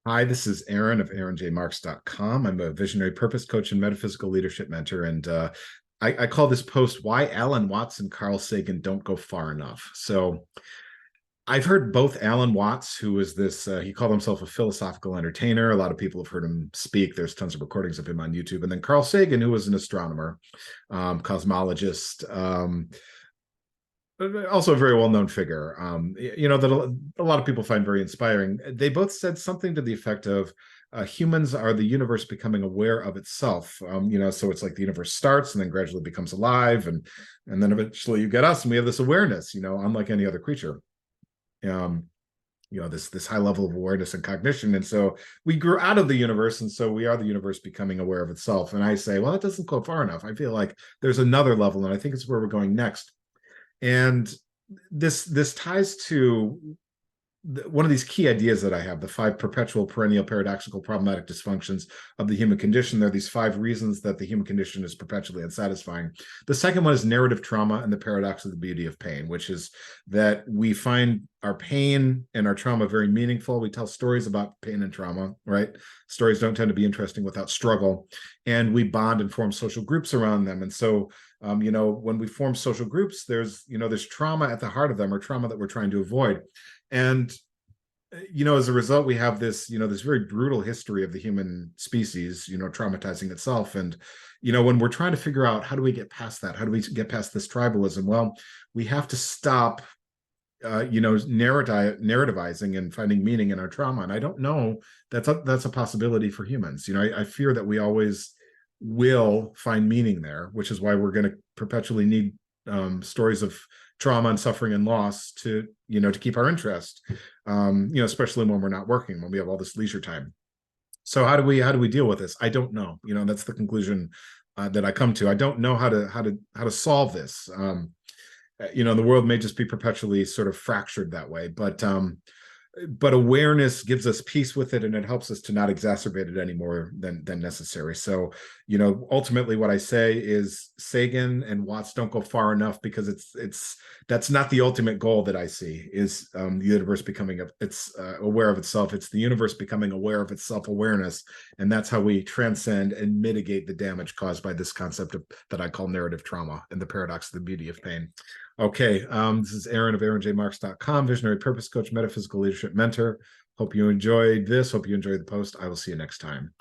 Hi, this is Aaron of aaronjmarks.com. I'm a visionary purpose coach and metaphysical leadership mentor. And I call this post Why Alan Watts and Carl Sagan Don't Go Far Enough. So I've heard both Alan Watts, who is this, he called himself a philosophical entertainer. A lot of people have heard him speak. There's tons of recordings of him on YouTube. And then Carl Sagan, who was an astronomer, cosmologist, also a very well-known figure, that a lot of people find very inspiring. They both said something to the effect of humans are the universe becoming aware of itself. So it's like the universe starts and then gradually becomes alive, and then eventually you get us, and we have this awareness, unlike any other creature. This high level of awareness and cognition, and so we grew out of the universe, and so we are the universe becoming aware of itself. And I say, well, that doesn't go far enough. I feel like there's another level, and I think it's where we're going next. And this ties to one of these key ideas that I have: the 5 perpetual, perennial, paradoxical, problematic dysfunctions of the human condition. There are these 5 reasons that the human condition is perpetually unsatisfying. The second one is narrative trauma and the paradox of the beauty of pain, which is that we find our pain and our trauma very meaningful. We tell stories about pain and trauma, right? Stories don't tend to be interesting without struggle, and we bond and form social groups around them. And so when we form social groups, there's trauma at the heart of them, or trauma that we're trying to avoid. And as a result, we have this very brutal history of the human species, traumatizing itself. And when we're trying to figure out, how do we get past that, how do we get past this tribalism, well, we have to stop narrativizing and finding meaning in our trauma. And I don't know that's a possibility for humans. I fear that we always will find meaning there, which is why we're going to perpetually need stories of trauma and suffering and loss to keep our interest, especially when we're not working, when we have all this leisure time. So how do we deal with this? I don't know. That's the conclusion that I come to. I don't know how to solve this. The world may just be perpetually sort of fractured that way, but awareness gives us peace with it, and it helps us to not exacerbate it any more than necessary. So, ultimately what I say is Sagan and Watts don't go far enough, because that's not the ultimate goal that I see, is the universe becoming aware of itself. It's the universe becoming aware of its self-awareness, and that's how we transcend and mitigate the damage caused by this concept that I call narrative trauma and the paradox of the beauty of pain. Okay, this is Aaron of aaronjmarks.com, visionary purpose coach, metaphysical leadership mentor. Hope you enjoyed this. Hope you enjoyed the post. I will see you next time.